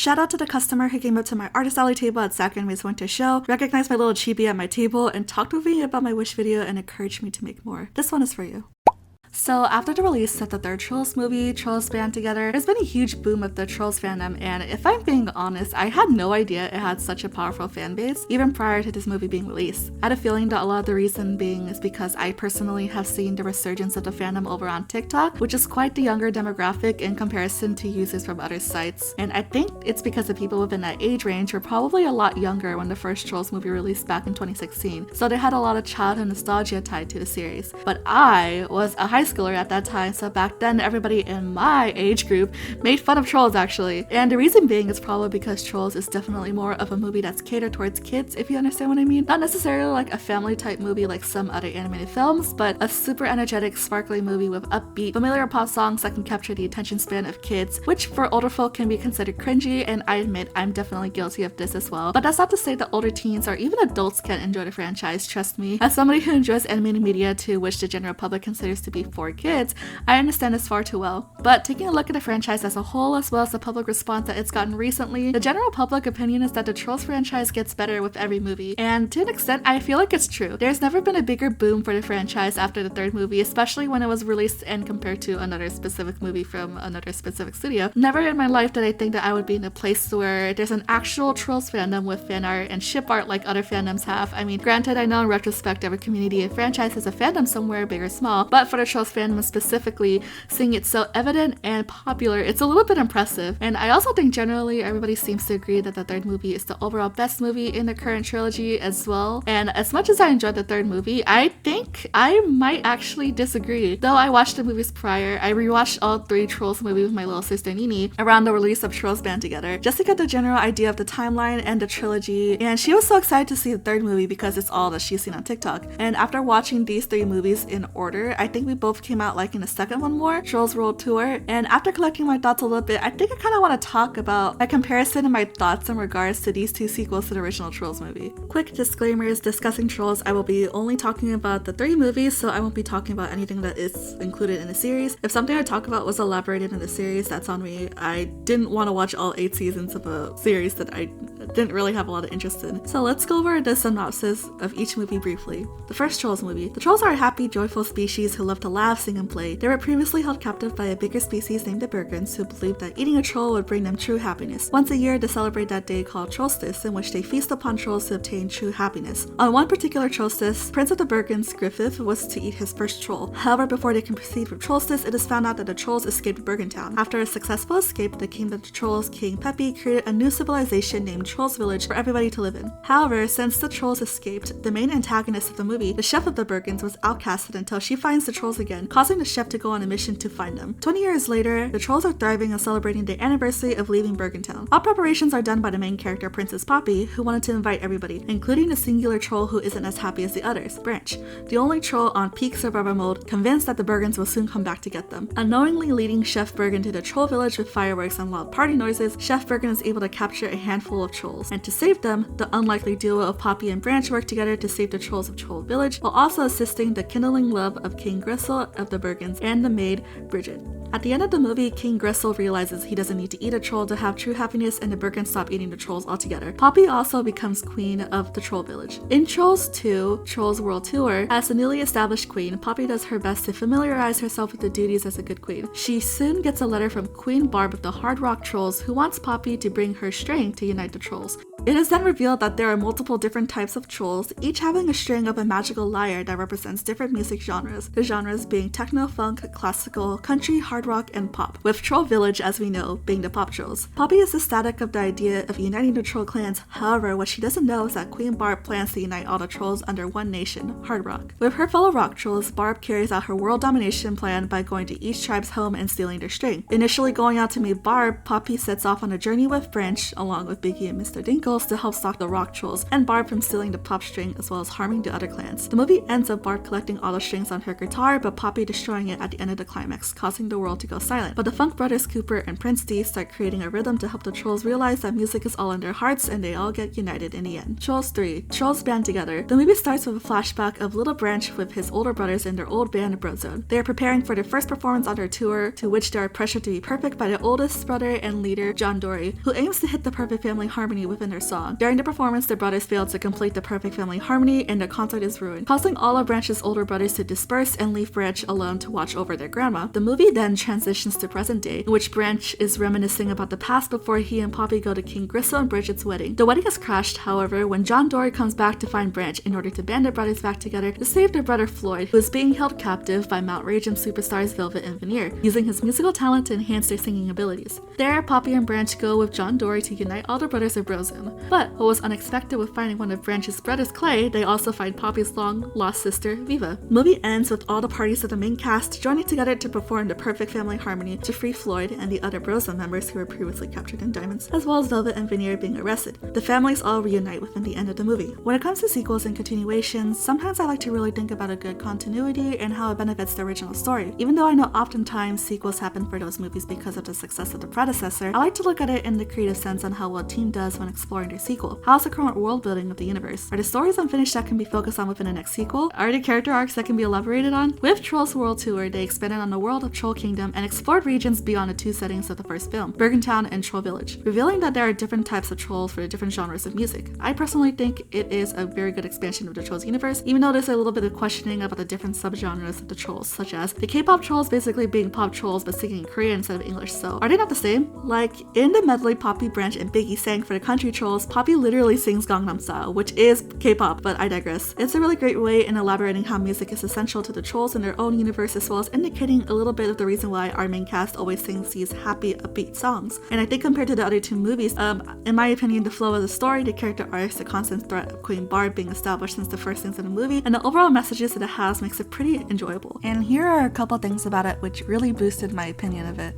Shout out to the customer who came up to my artist alley table at Zach Anime's winter show, recognized my little chibi at my table, and talked with me about my wish video and encouraged me to make more. This one is for you. So after the release of the third Trolls movie, Trolls Band Together, there's been a huge boom of the Trolls fandom, and if I'm being honest, I had no idea it had such a powerful fan base, even prior to this movie being released. I had a feeling that a lot of the reason being is because I personally have seen the resurgence of the fandom over on TikTok, which is quite the younger demographic in comparison to users from other sites, and I think it's because the people within that age range were probably a lot younger when the first Trolls movie released back in 2016, so they had a lot of childhood nostalgia tied to the series. But I was a high schooler at that time, so back then everybody in my age group made fun of Trolls actually. And the reason being is probably because Trolls is definitely more of a movie that's catered towards kids, if you understand what I mean. Not necessarily like a family type movie like some other animated films, but a super energetic, sparkly movie with upbeat, familiar pop songs that can capture the attention span of kids, which for older folk can be considered cringy, and I admit I'm definitely guilty of this as well. But that's not to say that older teens or even adults can't enjoy the franchise, trust me. As somebody who enjoys animated media to which the general public considers to be for kids, I understand this far too well. But taking a look at the franchise as a whole, as well as the public response that it's gotten recently, the general public opinion is that the Trolls franchise gets better with every movie, and to an extent I feel like it's true. There's never been a bigger boom for the franchise after the third movie, especially when it was released and compared to another specific movie from another specific studio. Never in my life did I think that I would be in a place where there's an actual Trolls fandom with fan art and ship art like other fandoms have. I mean, granted, I know in retrospect every community and franchise has a fandom somewhere, big or small, but for the Trolls fandom specifically, seeing it so evident and popular, it's a little bit impressive. And I also think generally everybody seems to agree that the third movie is the overall best movie in the current trilogy as well. And as much as I enjoyed the third movie, I think I might actually disagree. Though I watched the movies prior, I rewatched all three Trolls movies with my little sister Nini around the release of Trolls Band Together, just to get the general idea of the timeline and the trilogy. And she was so excited to see the third movie because it's all that she's seen on TikTok. And after watching these three movies in order, I think we both came out liking the second one more, Trolls World Tour. And after collecting my thoughts a little bit, I think I kind of want to talk about my comparison and my thoughts in regards to these two sequels to the original Trolls movie. Quick disclaimers: discussing Trolls, I will be only talking about the three movies, so I won't be talking about anything that is included in the series. If something I talk about was elaborated in the series, that's on me. I didn't want to watch all 8 seasons of a series that I didn't really have a lot of interest in. So let's go over the synopsis of each movie briefly. The first Trolls movie. The Trolls are a happy, joyful species who love to laugh, sing, and play. They were previously held captive by a bigger species named the Bergens, who believed that eating a troll would bring them true happiness. Once a year, they celebrate that day called Trollstice, in which they feast upon trolls to obtain true happiness. On one particular Trollstice, Prince of the Bergens, Griffith, was to eat his first troll. However, before they can proceed with Trollstice, it is found out that the trolls escaped Bergentown. After a successful escape, the king of the trolls, King Peppy, created a new civilization named Trolls Village for everybody to live in. However, since the trolls escaped, the main antagonist of the movie, the chef of the Bergens, was outcasted until she finds the trolls again, causing the chef to go on a mission to find them. 20 years later, the trolls are thriving and celebrating the anniversary of leaving Bergentown. All preparations are done by the main character, Princess Poppy, who wanted to invite everybody, including the singular troll who isn't as happy as the others, Branch, the only troll on peak survivor mode, convinced that the Bergens will soon come back to get them. Unknowingly leading Chef Bergen to the troll village with fireworks and loud party noises, Chef Bergen is able to capture a handful of trolls, and to save them, the unlikely duo of Poppy and Branch work together to save the trolls of Troll Village, while also assisting the kindling love of King Gristle of the Bergens and the maid, Bridget. At the end of the movie, King Gristle realizes he doesn't need to eat a troll to have true happiness, and the Bergens stop eating the trolls altogether. Poppy also becomes queen of the Troll Village. In Trolls 2, Trolls World Tour, as the newly established queen, Poppy does her best to familiarize herself with the duties as a good queen. She soon gets a letter from Queen Barb of the Hard Rock Trolls, who wants Poppy to bring her string to unite the trolls. It is then revealed that there are multiple different types of trolls, each having a string of a magical lyre that represents different music genres, the genres being techno, funk, classical, country, hard rock, and pop, with Troll Village, as we know, being the pop trolls. Poppy is ecstatic of the idea of uniting the troll clans. However, what she doesn't know is that Queen Barb plans to unite all the trolls under one nation, Hard Rock. With her fellow rock trolls, Barb carries out her world domination plan by going to each tribe's home and stealing their string. Initially going out to meet Barb, Poppy sets off on a journey with Branch, along with Biggie and Mr. Dinkle, goes to help stop the rock trolls and Barb from stealing the pop string as well as harming the other clans. The movie ends with Barb collecting all the strings on her guitar, but Poppy destroying it at the end of the climax, causing the world to go silent. But the Funk brothers Cooper and Prince D start creating a rhythm to help the trolls realize that music is all in their hearts and they all get united in the end. Trolls 3. Trolls band together. The movie starts with a flashback of Little Branch with his older brothers in their old band Brozone. They are preparing for their first performance on their tour, to which they are pressured to be perfect by their oldest brother and leader, John Dory, who aims to hit the perfect family harmony within their song. During the performance, the brothers fail to complete the perfect family harmony and the concert is ruined, causing all of Branch's older brothers to disperse and leave Branch alone to watch over their grandma. The movie then transitions to present day, in which Branch is reminiscing about the past before he and Poppy go to King Gristle and Bridget's wedding. The wedding has crashed, however, when John Dory comes back to find Branch in order to band their brothers back together to save their brother Floyd, who is being held captive by Mount Raging superstars Velvet and Veneer, using his musical talent to enhance their singing abilities. There, Poppy and Branch go with John Dory to unite all the brothers of Brozone. But what was unexpected with finding one of Branch's brothers, Clay, they also find Poppy's long-lost sister, Viva. The movie ends with all the parties of the main cast joining together to perform the perfect family harmony to free Floyd and the other Brozone members who were previously captured in Diamonds, as well as Velvet and Veneer being arrested. The families all reunite within the end of the movie. When it comes to sequels and continuations, sometimes I like to really think about a good continuity and how it benefits the original story. Even though I know oftentimes sequels happen for those movies because of the success of the predecessor, I like to look at it in the creative sense on how well a team does when exploring their sequel. How's the current world building of the universe? Are the stories unfinished that can be focused on within the next sequel? Are there character arcs that can be elaborated on? With Trolls World Tour, they expanded on the world of Troll Kingdom and explored regions beyond the two settings of the first film, Bergentown and Troll Village, revealing that there are different types of trolls for the different genres of music. I personally think it is a very good expansion of the Trolls universe, even though there's a little bit of questioning about the different subgenres of the trolls, such as the K-pop trolls basically being pop trolls but singing in Korean instead of English, so are they not the same? Like, in the medley Poppy, Branch, and Biggie sang for the country trolls, Poppy literally sings Gangnam Style, which is K-pop, but I digress. It's a really great way in elaborating how music is essential to the trolls in their own universe, as well as indicating a little bit of the reason why our main cast always sings these happy, upbeat songs. And I think compared to the other two movies, in my opinion, the flow of the story, the character arcs, the constant threat of Queen Barb being established since the first scenes in the movie, and the overall messages that it has makes it pretty enjoyable. And here are a couple things about it which really boosted my opinion of it.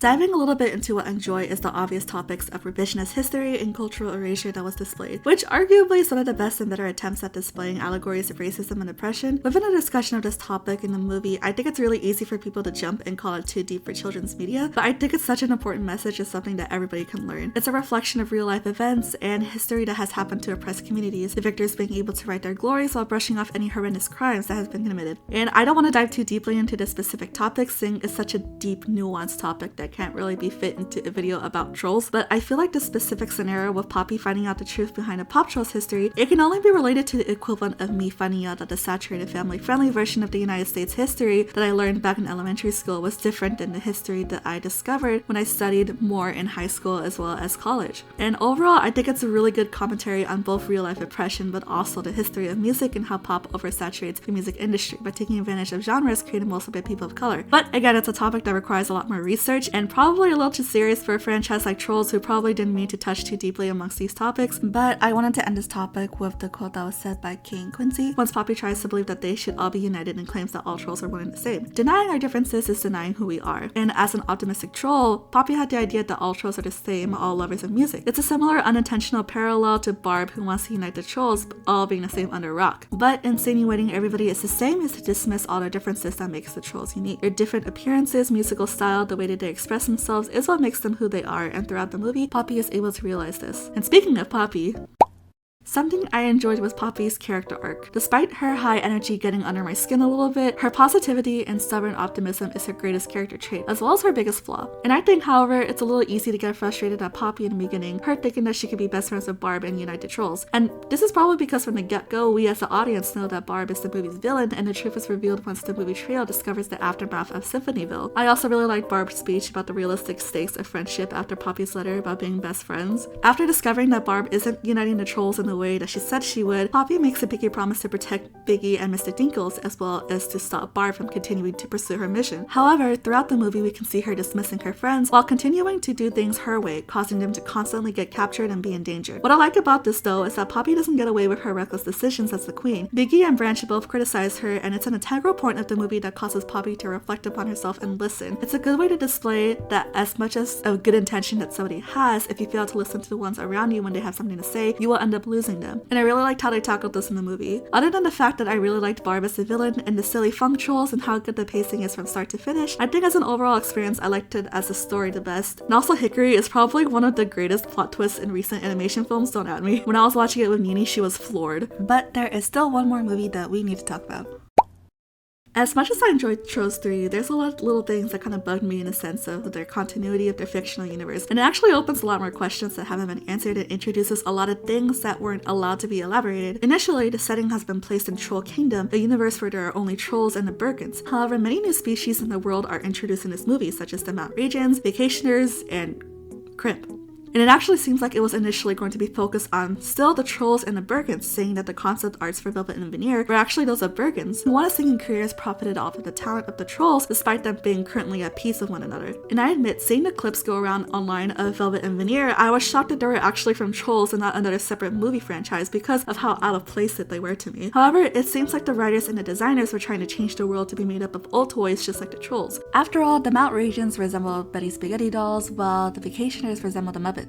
Diving a little bit into what I enjoy is the obvious topics of revisionist history and cultural erasure that was displayed, which arguably is one of the best and better attempts at displaying allegories of racism and oppression. Within a discussion of this topic in the movie, I think it's really easy for people to jump and call it too deep for children's media, but I think it's such an important message as something that everybody can learn. It's a reflection of real life events and history that has happened to oppressed communities, the victors being able to write their glories while brushing off any horrendous crimes that has been committed. And I don't want to dive too deeply into this specific topic, seeing it's such a deep, nuanced topic that can't really be fit into a video about trolls, but I feel like the specific scenario with Poppy finding out the truth behind a pop troll's history, it can only be related to the equivalent of me finding out that the saturated family-friendly version of the United States history that I learned back in elementary school was different than the history that I discovered when I studied more in high school as well as college. And overall, I think it's a really good commentary on both real-life oppression, but also the history of music and how pop oversaturates the music industry by taking advantage of genres created mostly by people of color. But again, it's a topic that requires a lot more research and probably a little too serious for a franchise like Trolls, who probably didn't mean to touch too deeply amongst these topics. But I wanted to end this topic with the quote that was said by King Quincy once Poppy tries to believe that they should all be united and claims that all trolls are one and the same. Denying our differences is denying who we are. And as an optimistic troll, Poppy had the idea that all trolls are the same, all lovers of music. It's a similar unintentional parallel to Barb, who wants to unite the trolls, all being the same under rock. But insinuating everybody is the same is to dismiss all the differences that makes the trolls unique. Their different appearances, musical style, the way that they express themselves is what makes them who they are, and throughout the movie, Poppy is able to realize this. And speaking of Poppy, something I enjoyed was Poppy's character arc. Despite her high energy getting under my skin a little bit, her positivity and stubborn optimism is her greatest character trait, as well as her biggest flaw. And I think, however, it's a little easy to get frustrated at Poppy in the beginning, her thinking that she could be best friends with Barb and unite the trolls. And this is probably because from the get-go, we as the audience know that Barb is the movie's villain, and the truth is revealed once the movie trail discovers the aftermath of Symphonyville. I also really liked Barb's speech about the realistic stakes of friendship after Poppy's letter about being best friends. After discovering that Barb isn't uniting the trolls in the way that she said she would, Poppy makes a Biggie promise to protect Biggie and Mr. Dinkles, as well as to stop Barb from continuing to pursue her mission. However, throughout the movie we can see her dismissing her friends while continuing to do things her way, causing them to constantly get captured and be in danger. What I like about this though is that Poppy doesn't get away with her reckless decisions as the queen. Biggie and Branch both criticize her, and it's an integral point of the movie that causes Poppy to reflect upon herself and listen. It's a good way to display that as much as a good intention that somebody has, if you fail to listen to the ones around you when they have something to say, you will end up losing them. And I really liked how they tackled this in the movie. Other than the fact that I really liked Barb as the villain and the silly funk trolls and how good the pacing is from start to finish, I think as an overall experience I liked it as a story the best. And also Hickory is probably one of the greatest plot twists in recent animation films, don't at me. When I was watching it with Nini, she was floored. But there is still one more movie that we need to talk about. As much as I enjoyed Trolls 3, there's a lot of little things that kind of bugged me in a sense of their continuity of their fictional universe, and it actually opens a lot more questions that haven't been answered and introduces a lot of things that weren't allowed to be elaborated. Initially, the setting has been placed in Troll Kingdom, a universe where there are only trolls and the Bergens. However, many new species in the world are introduced in this movie, such as the Outrageans, Vacationers, and Crimp. And it actually seems like it was initially going to be focused on still the trolls and the Bergens, saying that the concept arts for Velvet and Veneer were actually those of Bergens, who wanted singing careers profited off of the talent of the trolls despite them being currently at peace with one another. And I admit, seeing the clips go around online of Velvet and Veneer, I was shocked that they were actually from Trolls and not another separate movie franchise because of how out of place that they were to me. However, it seems like the writers and the designers were trying to change the world to be made up of old toys just like the trolls. After all, the Outrageans resemble Betty Spaghetti dolls, while the Vacationers resemble the Muppets.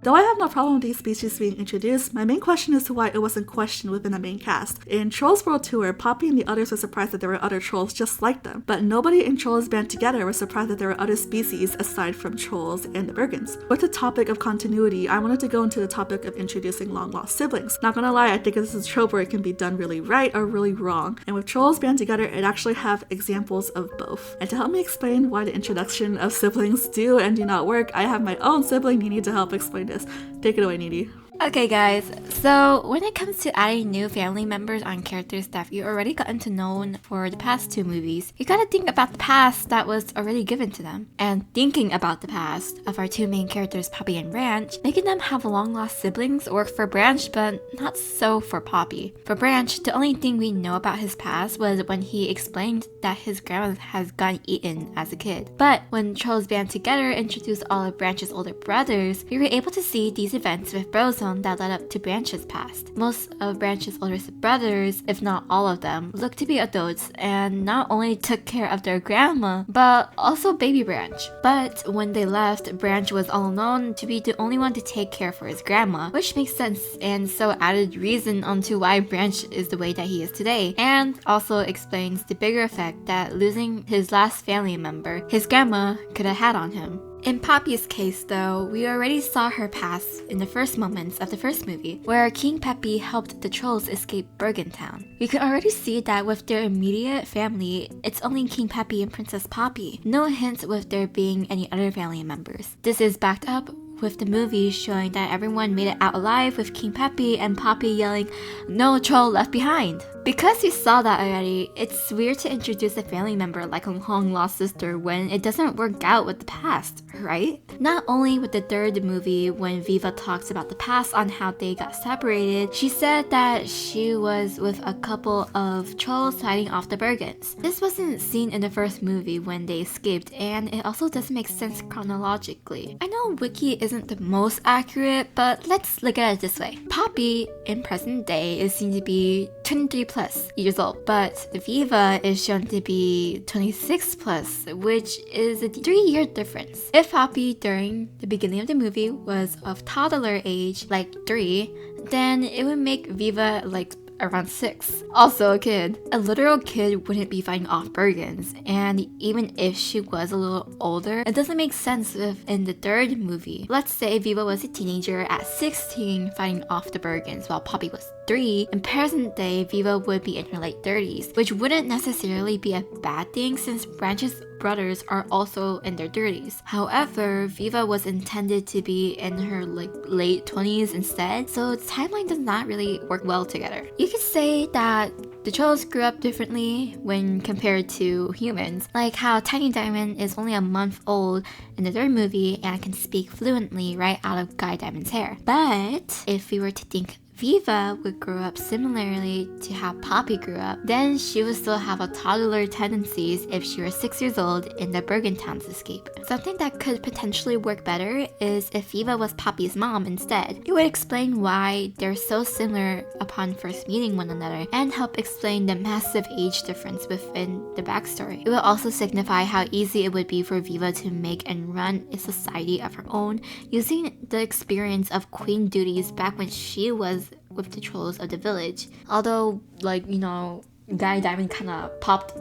Though I have no problem with these species being introduced, my main question is to why it wasn't questioned within the main cast. In Trolls World Tour, Poppy and the others were surprised that there were other trolls just like them, but nobody in Trolls Band Together was surprised that there were other species aside from trolls and the Bergens. With the topic of continuity, I wanted to go into the topic of introducing long-lost siblings. Not gonna lie, I think this is a trope where it can be done really right or really wrong, and with Trolls Band Together, it actually have examples of both. And to help me explain why the introduction of siblings do and do not work, I have my own sibling Nini to help explain this. Take it away, Nini. Okay guys, so when it comes to adding new family members on characters that you already gotten to know for the past two movies, you gotta think about the past that was already given to them. And thinking about the past of our two main characters, Poppy and Branch, making them have long lost siblings worked for Branch but not so for Poppy. For Branch, the only thing we know about his past was when he explained that his grandma has gotten eaten as a kid. But when Trolls Band Together introduced all of Branch's older brothers, we were able to see these events with Brozone that led up to Branch's past. Most of Branch's older brothers, if not all of them, looked to be adults and not only took care of their grandma, but also baby Branch. But when they left, Branch was all alone to be the only one to take care for his grandma, which makes sense and so added reason onto why Branch is the way that he is today, and also explains the bigger effect that losing his last family member, his grandma, could have had on him. In Poppy's case though, we already saw her past in the first moments of the first movie, where King Peppy helped the trolls escape Bergentown. We can already see that with their immediate family, it's only King Peppy and Princess Poppy. No hints with there being any other family members. This is backed up with the movie showing that everyone made it out alive with King Peppy and Poppy yelling, "No troll left behind." Because we saw that already, it's weird to introduce a family member like a long-lost sister when it doesn't work out with the past, right? Not only with the third movie, when Viva talks about the past on how they got separated, she said that she was with a couple of trolls fighting off the Bergens. This wasn't seen in the first movie when they escaped, and it also doesn't make sense chronologically. I know Wiki isn't the most accurate, but let's look at it this way. Poppy, in present day, is seen to be 23 plus years old, but Viva is shown to be 26 plus, which is a 3-year difference. If Poppy during the beginning of the movie was of toddler age, like 3, then it would make Viva like around 6. Also a kid. A literal kid wouldn't be fighting off Bergens, and even if she was a little older, it doesn't make sense if in the third movie, let's say Viva was a teenager at 16 fighting off the Bergens while Poppy was 3, in present day Viva would be in her late 30s, which wouldn't necessarily be a bad thing since Branch's brothers are also in their 30s. However, Viva was intended to be in her late 20s instead, so the timeline does not really work well together. You could say that the trolls grew up differently when compared to humans, like how Tiny Diamond is only a month old in the third movie and can speak fluently right out of Guy Diamond's hair. But if we were to think Viva would grow up similarly to how Poppy grew up. Then she would still have a toddler tendencies if she were 6 years old in the Bergentown's escape. Something that could potentially work better is if Viva was Poppy's mom instead. It would explain why they're so similar upon first meeting one another and help explain the massive age difference within the backstory. It will also signify how easy it would be for Viva to make and run a society of her own using the experience of queen duties back when she was with the trolls of the village. Although, Guy Diamond kind of popped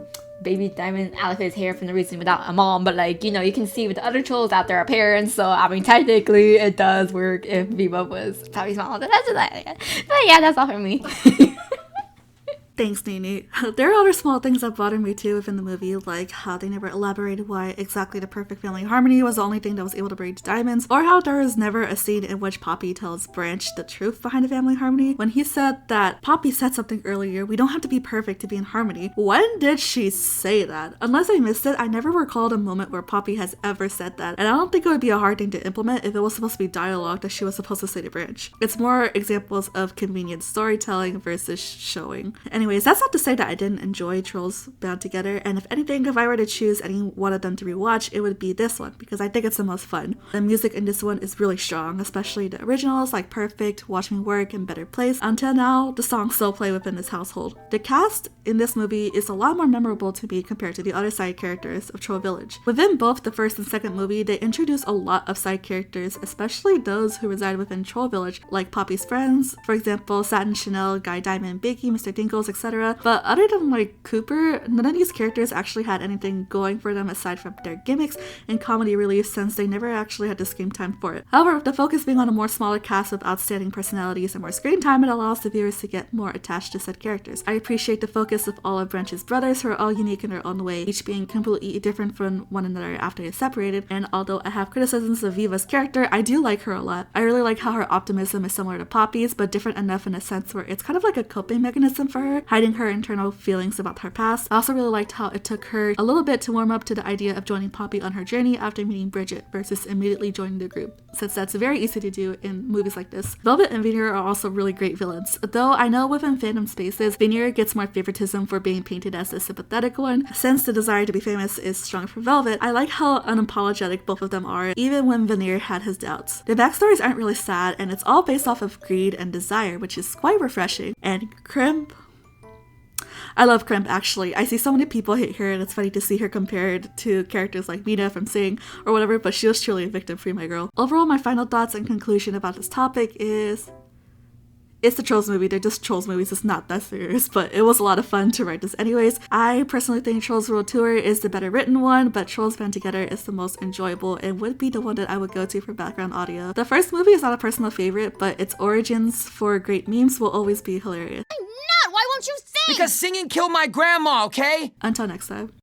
baby Diamond out of his hair for no reason without a mom, but you can see with the other trolls out there are parents, so I mean technically it does work if Viva was Poppy's mom. But yeah, that's all for me. Thanks, Nini. There are other small things that bothered me too within the movie, like how they never elaborated why exactly the perfect family harmony was the only thing that was able to bring diamonds, or how there was never a scene in which Poppy tells Branch the truth behind the family harmony. When he said that Poppy said something earlier, we don't have to be perfect to be in harmony. When did she say that? Unless I missed it, I never recalled a moment where Poppy has ever said that, and I don't think it would be a hard thing to implement if it was supposed to be dialogue that she was supposed to say to Branch. It's more examples of convenient storytelling versus showing. Anyways, that's not to say that I didn't enjoy Trolls Band Together, and if anything, if I were to choose any one of them to rewatch, it would be this one, because I think it's the most fun. The music in this one is really strong, especially the originals like Perfect, Watch Me Work, and Better Place. Until now, the songs still play within this household. The cast in this movie is a lot more memorable to me compared to the other side characters of Troll Village. Within both the first and second movie, they introduce a lot of side characters, especially those who reside within Troll Village, like Poppy's friends, for example, Satin Chanel, Guy Diamond, Biggie, Mr. Dinkles, etc. But other than Cooper, none of these characters actually had anything going for them aside from their gimmicks and comedy relief, since they never actually had the screen time for it. However, with the focus being on a more smaller cast with outstanding personalities and more screen time, it allows the viewers to get more attached to said characters. I appreciate the focus of all of Branch's brothers, who are all unique in their own way, each being completely different from one another after they separated, and although I have criticisms of Viva's character, I do like her a lot. I really like how her optimism is similar to Poppy's, but different enough in a sense where it's kind of like a coping mechanism for her, hiding her internal feelings about her past. I also really liked how it took her a little bit to warm up to the idea of joining Poppy on her journey after meeting Bridget versus immediately joining the group, since that's very easy to do in movies like this. Velvet and Veneer are also really great villains, though I know within fandom spaces, Veneer gets more favoritism for being painted as the sympathetic one. Since the desire to be famous is strong for Velvet, I like how unapologetic both of them are, even when Veneer had his doubts. The backstories aren't really sad, and it's all based off of greed and desire, which is quite refreshing. And Crimp, I love Crimp actually. I see so many people hate her, and it's funny to see her compared to characters like Mina from Sing or whatever, but she was truly a victim free, my girl. Overall, my final thoughts and conclusion about this topic is it's the Trolls movie. They're just Trolls movies. It's not that serious, but it was a lot of fun to write this anyways. I personally think Trolls World Tour is the better written one, but Trolls Band Together is the most enjoyable and would be the one that I would go to for background audio. The first movie is not a personal favorite, but its origins for great memes will always be hilarious. I'm not! Why won't you sing? Because singing killed my grandma, okay? Until next time.